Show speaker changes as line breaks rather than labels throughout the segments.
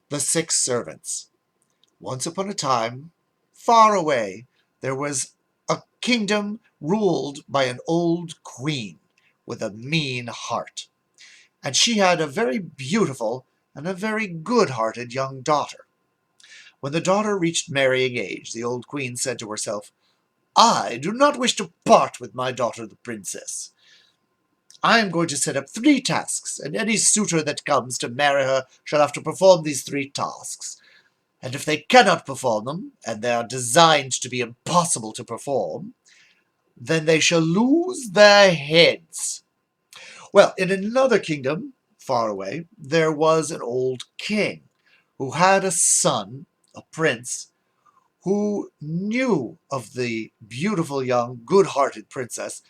The Six Servants. Once upon a time, far away, there was a kingdom ruled by an old queen with a mean heart. And she had a very beautiful and a very good-hearted young daughter. When the daughter reached marrying age, the old queen said to herself, I do not wish to part with my daughter the princess. I am going to set up 3 tasks, and any suitor that comes to marry her shall have to perform these 3 tasks. And if they cannot perform them, and they are designed to be impossible to perform, then they shall lose their heads. Well, in another kingdom, far away, there was an old king who had a son, a prince, who knew of the beautiful young, good-hearted princess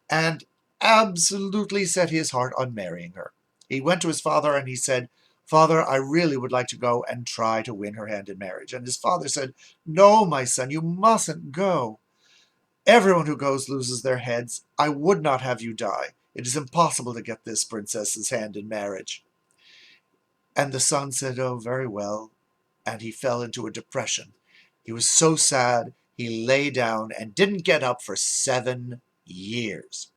and absolutely set his heart on marrying her. He went to his father and he said, Father, I really would like to go and try to win her hand in marriage. And his father said, No, my son, you mustn't go. Everyone who goes loses their heads. I would not have you die. It is impossible to get this princess's hand in marriage. And the son said, Oh, very well. And he fell into a depression. He was so sad, he lay down and didn't get up for 7 years.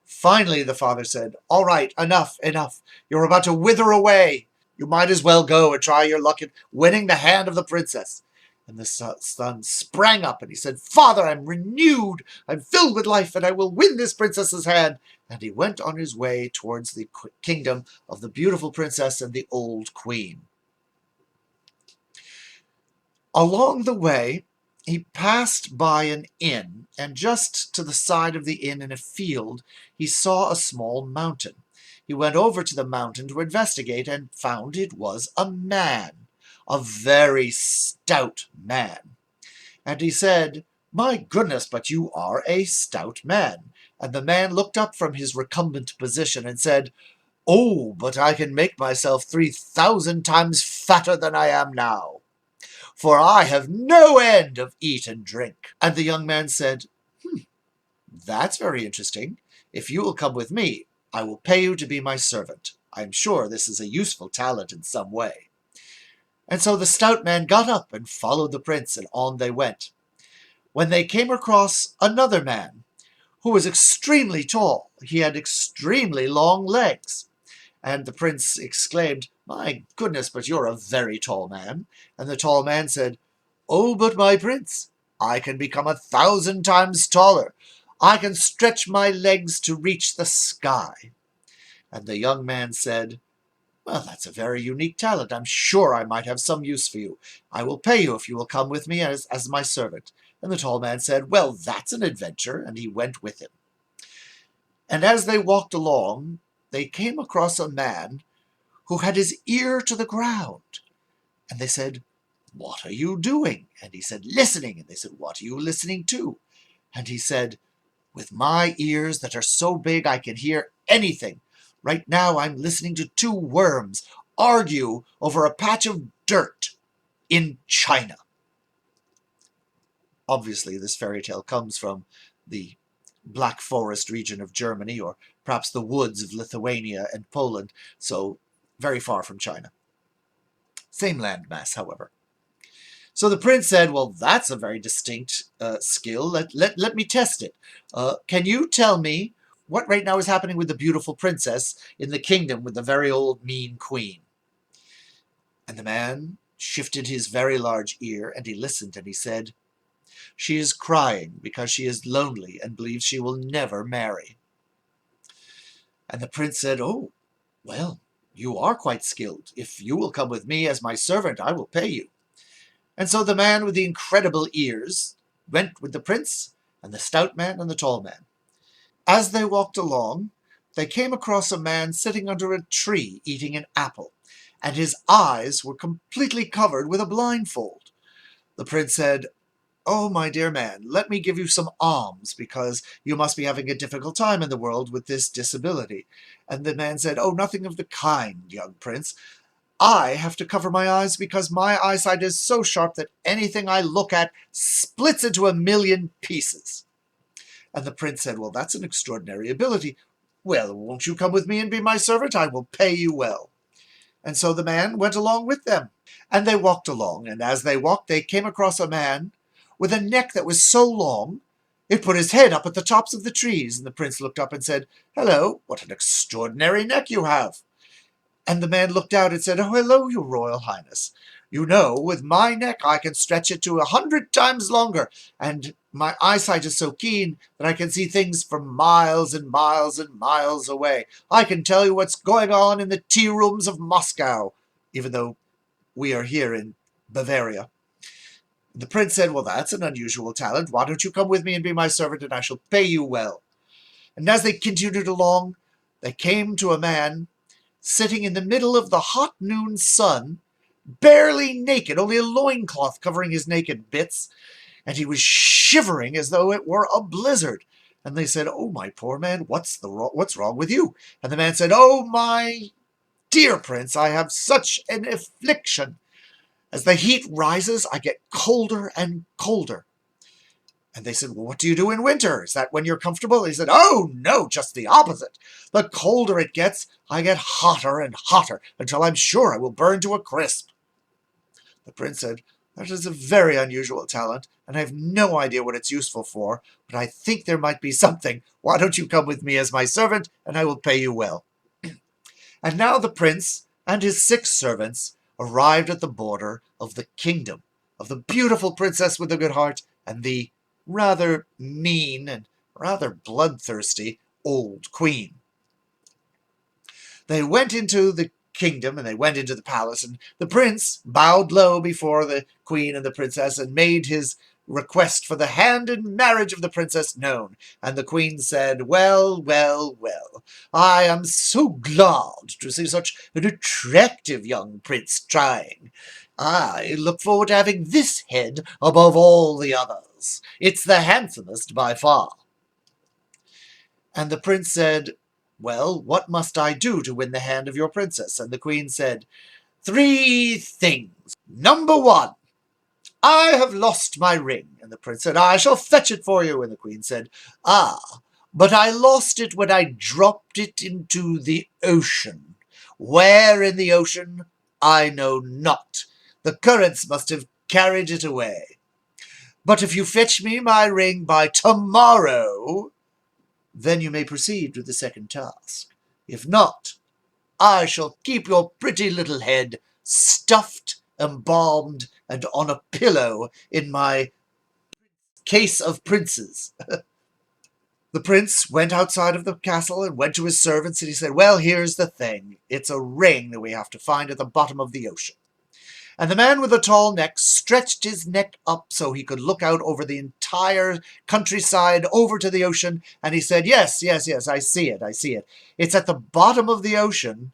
Finally, the father said, All right, enough, enough. You're about to wither away. You might as well go and try your luck at winning the hand of the princess. And the son sprang up and he said, Father, I'm renewed. I'm filled with life, and I will win this princess's hand. And he went on his way towards the kingdom of the beautiful princess and the old queen. Along the way, he passed by an inn, and just to the side of the inn in a field, he saw a small mountain. He went over to the mountain to investigate and found it was a man, a very stout man. And he said, My goodness, but you are a stout man. And the man looked up from his recumbent position and said, Oh, but I can make myself 3,000 times fatter than I am now, for I have no end of eat and drink. And the young man said, That's very interesting. If you will come with me, I will pay you to be my servant. I am sure this is a useful talent in some way. And so the stout man got up and followed the prince, and on they went. When they came across another man, who was extremely tall, he had extremely long legs. And the prince exclaimed, My goodness, but you're a very tall man. And the tall man said, Oh, but my prince, I can become 1,000 times taller. I can stretch my legs to reach the sky. And the young man said, Well, that's a very unique talent. I'm sure I might have some use for you. I will pay you if you will come with me as my servant. And the tall man said, Well, that's an adventure. And he went with him. And as they walked along, they came across a man who had his ear to the ground. And they said, What are you doing? And he said, Listening. And they said, What are you listening to? And he said, With my ears that are so big I can hear anything. Right now I'm listening to 2 worms argue over a patch of dirt in China. Obviously, this fairy tale comes from the Black Forest region of Germany, or perhaps the woods of Lithuania and Poland, so very far from China. Same landmass, however. So the prince said, Well, that's a very distinct skill. Let me test it. Can you tell me what right now is happening with the beautiful princess in the kingdom with the very old mean queen? And the man shifted his very large ear, and he listened, and he said, She is crying because she is lonely and believes she will never marry. And the prince said, Oh, well, you are quite skilled. If you will come with me as my servant, I will pay you. And so the man with the incredible ears went with the prince and the stout man and the tall man. As they walked along, they came across a man sitting under a tree eating an apple, and his eyes were completely covered with a blindfold. The prince said, Oh, my dear man, let me give you some alms, because you must be having a difficult time in the world with this disability. And the man said, Oh, nothing of the kind, young prince. I have to cover my eyes because my eyesight is so sharp that anything I look at splits into 1,000,000 pieces. And the prince said, Well, that's an extraordinary ability. Well, won't you come with me and be my servant? I will pay you well. And so the man went along with them. And they walked along, and as they walked they came across a man with a neck that was so long it put his head up at the tops of the trees. And the prince looked up and said, "Hello, what an extraordinary neck you have." And the man looked out and said, "Oh, hello, your royal highness. You know, with my neck I can stretch it to 100 times longer, and my eyesight is so keen that I can see things from miles and miles and miles away. I can tell you what's going on in the tea rooms of Moscow, even though we are here in Bavaria." The prince said, "Well, that's an unusual talent. Why don't you come with me and be my servant, and I shall pay you well." And as they continued along, they came to a man sitting in the middle of the hot noon sun, barely naked, only a loincloth covering his naked bits, and he was shivering as though it were a blizzard. And they said, "Oh, my poor man, what's wrong with you?" And the man said, "Oh, my dear prince, I have such an affliction. As the heat rises, I get colder and colder." And they said, "Well, what do you do in winter? Is that when you're comfortable?" He said, "Oh, no, just the opposite. The colder it gets, I get hotter and hotter until I'm sure I will burn to a crisp." The prince said, "That is a very unusual talent, and I have no idea what it's useful for, but I think there might be something. Why don't you come with me as my servant, and I will pay you well?" And now the prince and his 6 servants arrived at the border of the kingdom of the beautiful princess with the good heart and the rather mean and rather bloodthirsty old queen. They went into the kingdom, and they went into the palace, and the prince bowed low before the queen and the princess and made his request for the hand in marriage of the princess known. And the queen said, "Well, well, well, I am so glad to see such an attractive young prince trying. I look forward to having this head above all the others. It's the handsomest by far." And the prince said, "Well, what must I do to win the hand of your princess?" And the queen said, "3 things. Number 1, I have lost my ring." And the prince said, "I shall fetch it for you." And the queen said, "Ah, but I lost it when I dropped it into the ocean. Where in the ocean, I know not. The currents must have carried it away. But if you fetch me my ring by tomorrow, then you may proceed with the second task. If not, I shall keep your pretty little head stuffed, embalmed, and on a pillow in my case of princes." The prince went outside of the castle and went to his servants, and he said, "Well, here's the thing. It's a ring that we have to find at the bottom of the ocean." And the man with the tall neck stretched his neck up so he could look out over the entire countryside over to the ocean, and he said, "Yes, yes, yes, I see it, I see it. It's at the bottom of the ocean,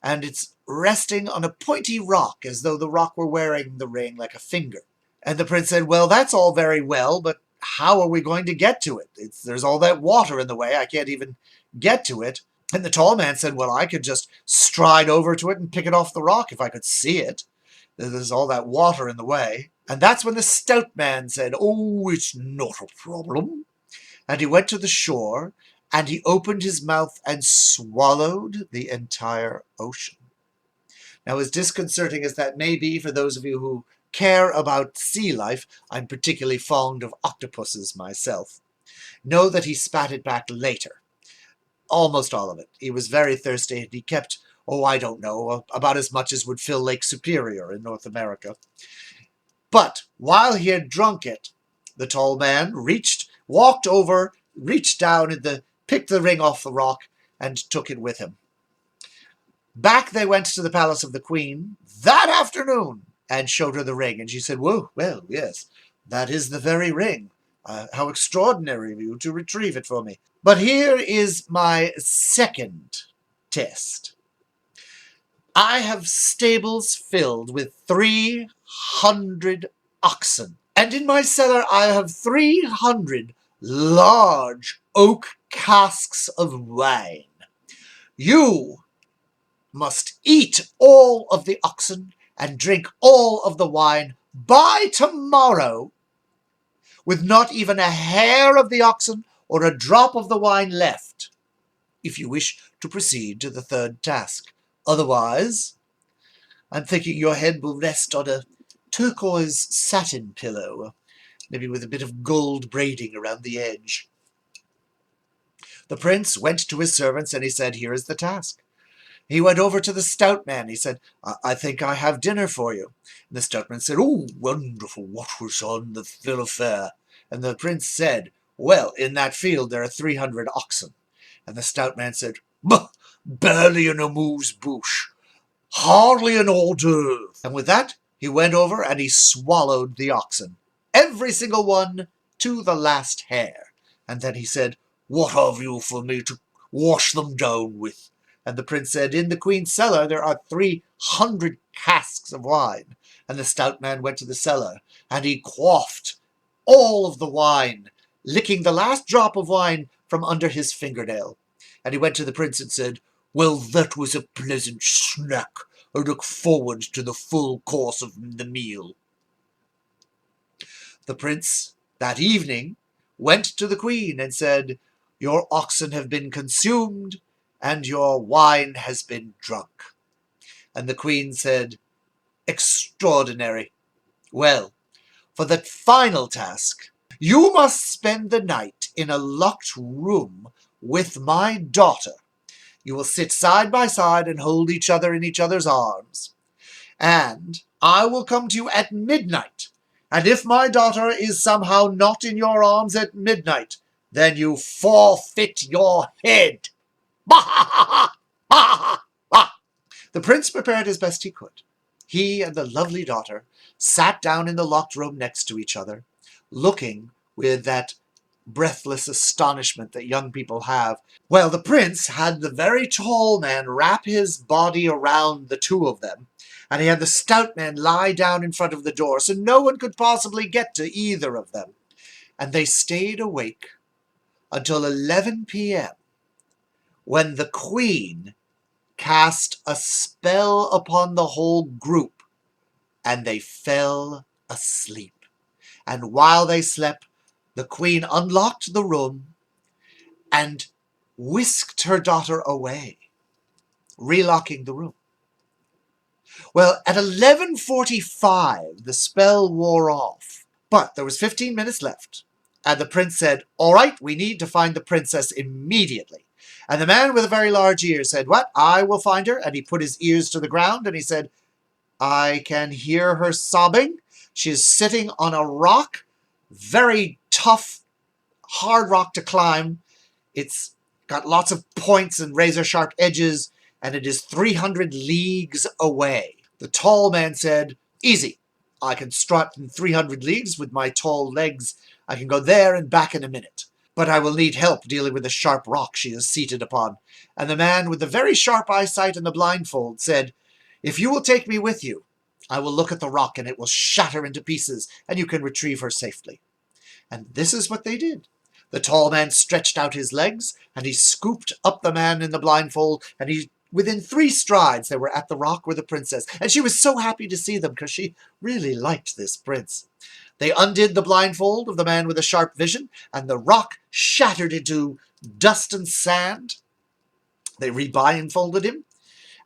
and it's resting on a pointy rock, as though the rock were wearing the ring like a finger." And the prince said, "Well, that's all very well, but how are we going to get to it? There's all that water in the way. I can't even get to it." And the tall man said, "Well, I could just stride over to it and pick it off the rock if I could see it. There's all that water in the way." And that's when the stout man said, "Oh, it's not a problem." And he went to the shore, and he opened his mouth and swallowed the entire ocean. Now, as disconcerting as that may be for those of you who care about sea life, I'm particularly fond of octopuses myself, know that he spat it back later. Almost all of it. He was very thirsty, and he kept, oh, I don't know, about as much as would fill Lake Superior in North America. But while he had drunk it, the tall man walked over, reached down, and picked the ring off the rock, and took it with him. Back they went to the palace of the queen that afternoon, and showed her the ring, and she said, "Whoa, well, yes, that is the very ring. How extraordinary of you to retrieve it for me. But here is my second test. I have stables filled with 300 oxen, and in my cellar I have 300 large oak casks of wine. You must eat all of the oxen and drink all of the wine by tomorrow, with not even a hair of the oxen or a drop of the wine left, if you wish to proceed to the third task. Otherwise, I'm thinking your head will rest on a turquoise satin pillow, maybe with a bit of gold braiding around the edge." The prince went to his servants and he said, "Here is the task." He went over to the stout man. He said, "I think I have dinner for you." And the stout man said, "Oh, wonderful, what was on the bill of fare?" And the prince said, "Well, in that field there are 300 oxen." And the stout man said, "Bah, barely an amuse-bouche, hardly an hors d'oeuvre." And with that, he went over and he swallowed the oxen, every single one, to the last hair. And then he said, "What have you for me to wash them down with?" And the prince said, "In the queen's cellar there are 300 casks of wine." And the stout man went to the cellar, and he quaffed all of the wine, licking the last drop of wine from under his fingernail. And he went to the prince and said, "Well, that was a pleasant snack. I look forward to the full course of the meal." The prince, that evening, went to the queen and said, "Your oxen have been consumed, and your wine has been drunk." And the queen said, "Extraordinary. Well, for the final task, you must spend the night in a locked room with my daughter. You will sit side by side and hold each other in each other's arms. And I will come to you at midnight. And if my daughter is somehow not in your arms at midnight, then you forfeit your head." The prince prepared as best he could. He and the lovely daughter sat down in the locked room next to each other, looking with that breathless astonishment that young people have. Well, the prince had the very tall man wrap his body around the two of them, and he had the stout man lie down in front of the door so no one could possibly get to either of them. And they stayed awake until 11 p.m., when the queen cast a spell upon the whole group, and they fell asleep. And while they slept, the queen unlocked the room and whisked her daughter away, relocking the room. Well, at 11:45, the spell wore off, but there was 15 minutes left, and the prince said, "All right, we need to find the princess immediately." And the man with a very large ear said, "What? I will find her." And he put his ears to the ground, and he said, "I can hear her sobbing. She's sitting on a rock, very tough, hard rock to climb. It's got lots of points and razor-sharp edges, and it is 300 leagues away." The tall man said, "Easy. I can strut in 300 leagues with my tall legs. I can go there and back in a minute. But I will need help dealing with the sharp rock she is seated upon." And the man with the very sharp eyesight and the blindfold said, "If you will take me with you, I will look at the rock and it will shatter into pieces, and you can retrieve her safely." And this is what they did. The tall man stretched out his legs, and he scooped up the man in the blindfold, and within 3 strides they were at the rock where the princess, and she was so happy to see them because she really liked this prince. They undid the blindfold of the man with the sharp vision, and the rock shattered into dust and sand. They re-blindfolded him,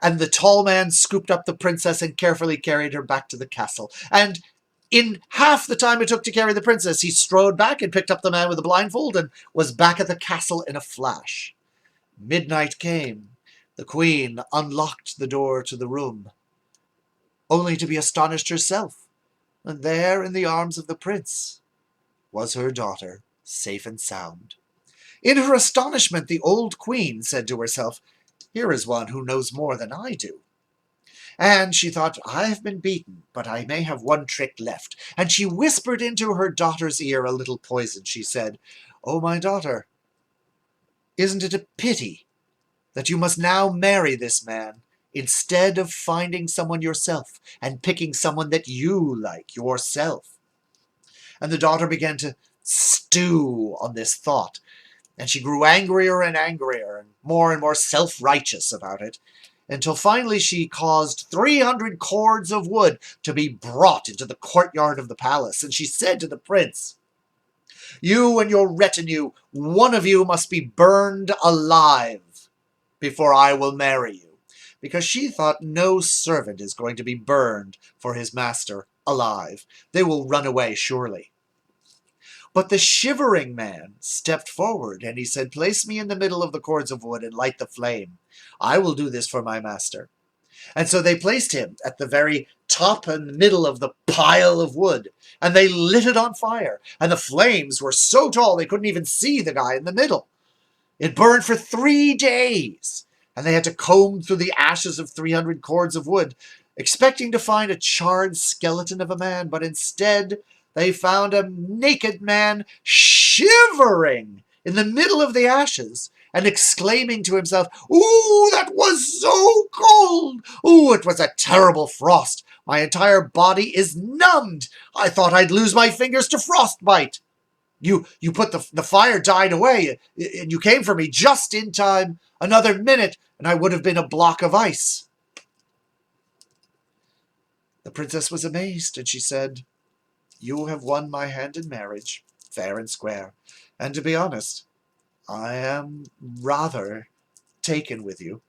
and the tall man scooped up the princess and carefully carried her back to the castle. And in half the time it took to carry the princess, he strode back and picked up the man with the blindfold and was back at the castle in a flash. Midnight came. The queen unlocked the door to the room, only to be astonished herself. And there, in the arms of the prince, was her daughter, safe and sound. In her astonishment, the old queen said to herself, "Here is one who knows more than I do." And she thought, "I have been beaten, but I may have one trick left." And she whispered into her daughter's ear a little poison. She said, "Oh, my daughter, isn't it a pity that you must now marry this man instead of finding someone yourself and picking someone that you like yourself?" And the daughter began to stew on this thought, and she grew angrier and more self-righteous about it, until finally she caused 300 cords of wood to be brought into the courtyard of the palace. And she said to the prince, "You and your retinue, one of you must be burned alive before I will marry you." because she thought no servant is going to be burned for his master alive. They will run away surely. But the shivering man stepped forward, and he said, "Place me in the middle of the cords of wood and light the flame. I will do this for my master." And so they placed him at the very top and middle of the pile of wood, and they lit it on fire, and the flames were so tall they couldn't even see the guy in the middle. It burned for 3 days, and they had to comb through the ashes of 300 cords of wood, expecting to find a charred skeleton of a man, but instead they found a naked man shivering in the middle of the ashes and exclaiming to himself, "Ooh, that was so cold! Ooh, it was a terrible frost! My entire body is numbed! I thought I'd lose my fingers to frostbite! You put the fire died away, and you came for me just in time. Another minute, and I would have been a block of ice." The princess was amazed, and she said, "You have won my hand in marriage, fair and square, and to be honest, I am rather taken with you."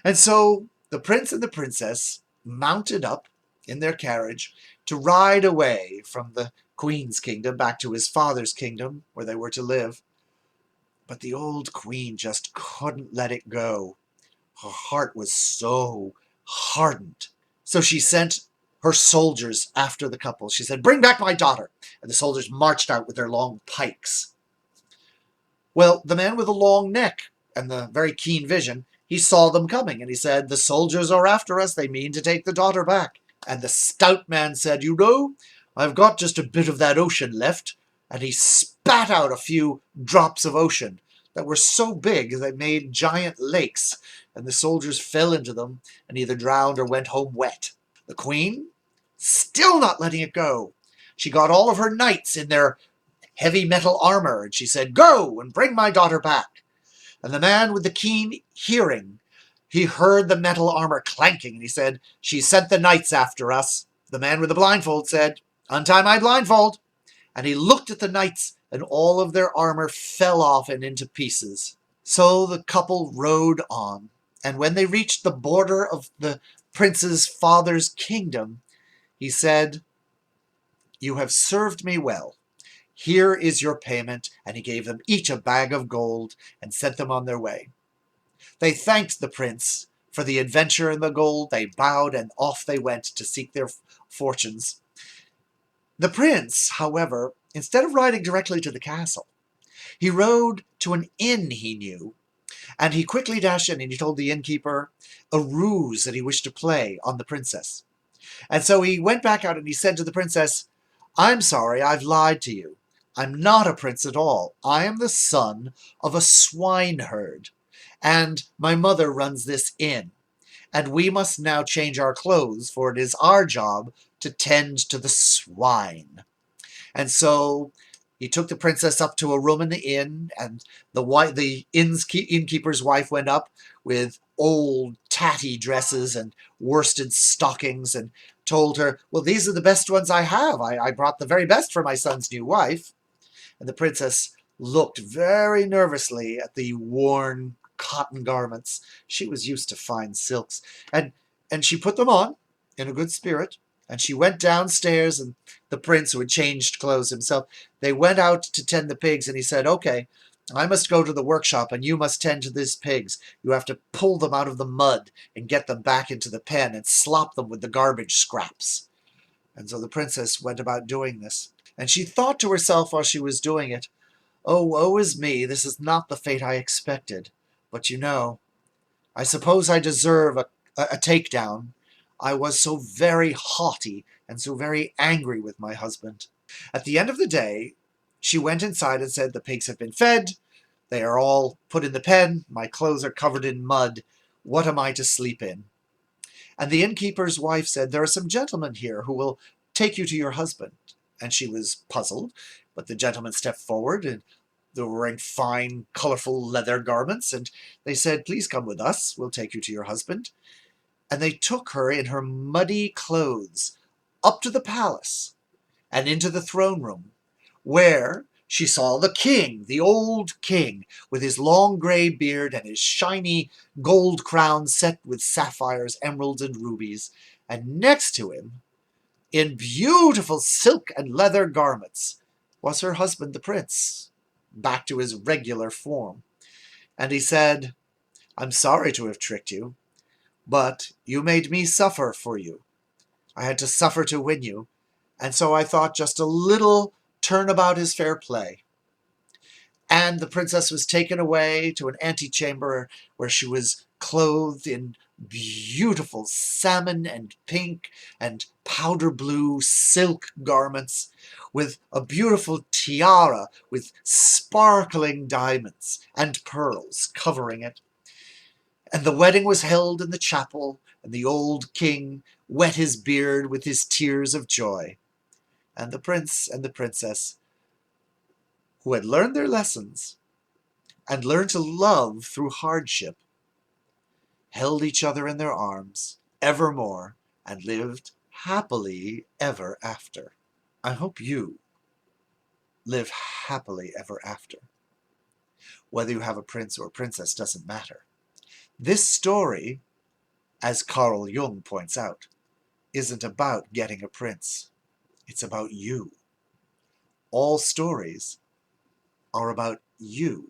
And so the prince and the princess mounted up in their carriage to ride away from the queen's kingdom back to his father's kingdom where they were to live. But the old queen just couldn't let it go. Her heart was so hardened. So she sent her soldiers after the couple. She said, "Bring back my daughter." And the soldiers marched out with their long pikes. Well, the man with the long neck and the very keen vision, he saw them coming, and he said, "The soldiers are after us. They mean to take the daughter back." And the stout man said, "You know, I've got just a bit of that ocean left." And he spat out a few drops of ocean that were so big they made giant lakes, and the soldiers fell into them and either drowned or went home wet. The queen, still not letting it go, she got all of her knights in their heavy metal armor, and she said, "Go and bring my daughter back." And the man with the keen hearing, he heard the metal armor clanking, and he said, "She sent the knights after us." The man with the blindfold said, "Untie my blindfold." And he looked at the knights, and all of their armor fell off and into pieces. So the couple rode on, and when they reached the border of the prince's father's kingdom, he said, "You have served me well. Here is your payment." And he gave them each a bag of gold and sent them on their way. They thanked the prince for the adventure and the gold. They bowed, and off they went to seek their fortunes. The prince, however, instead of riding directly to the castle, he rode to an inn he knew, and he quickly dashed in, and he told the innkeeper a ruse that he wished to play on the princess. And so he went back out and he said to the princess, "I'm sorry, I've lied to you. I'm not a prince at all. I am the son of a swineherd, and my mother runs this inn. And we must now change our clothes, for it is our job to tend to the swine." And so he took the princess up to a room in the inn, and the innkeeper's wife went up with old tatty dresses and worsted stockings and told her, "Well, these are the best ones I have. I brought the very best for my son's new wife." And the princess looked very nervously at the worn cotton garments. She was used to fine silks. And she put them on in a good spirit, and she went downstairs, and the prince, who had changed clothes himself, they went out to tend the pigs, and he said, "Okay, I must go to the workshop, and you must tend to these pigs. You have to pull them out of the mud and get them back into the pen and slop them with the garbage scraps." And so the princess went about doing this. And she thought to herself while she was doing it, "Oh, woe is me, this is not the fate I expected. But you know, I suppose I deserve a takedown. I was so very haughty and so very angry with my husband." At the end of the day, she went inside and said, "The pigs have been fed. They are all put in the pen. My clothes are covered in mud. What am I to sleep in?" And the innkeeper's wife said, "There are some gentlemen here who will take you to your husband." And she was puzzled, but the gentleman stepped forward, and they were wearing fine, colorful leather garments, and they said, "Please come with us. We'll take you to your husband." And they took her in her muddy clothes up to the palace and into the throne room, where she saw the king, the old king, with his long grey beard and his shiny gold crown set with sapphires, emeralds, and rubies, and next to him, in beautiful silk and leather garments, was her husband the prince, back to his regular form. And he said, "I'm sorry to have tricked you, but you made me suffer for you. I had to suffer to win you, and so I thought just a little turnabout is fair play." And the princess was taken away to an antechamber where she was clothed in beautiful salmon and pink and powder blue silk garments, with a beautiful tiara with sparkling diamonds and pearls covering it. And the wedding was held in the chapel, and the old king wet his beard with his tears of joy. And the prince and the princess, who had learned their lessons and learned to love through hardship, held each other in their arms evermore and lived happily ever after. I hope you live happily ever after. Whether you have a prince or a princess doesn't matter. This story, as Carl Jung points out, isn't about getting a prince. It's about you. All stories are about you.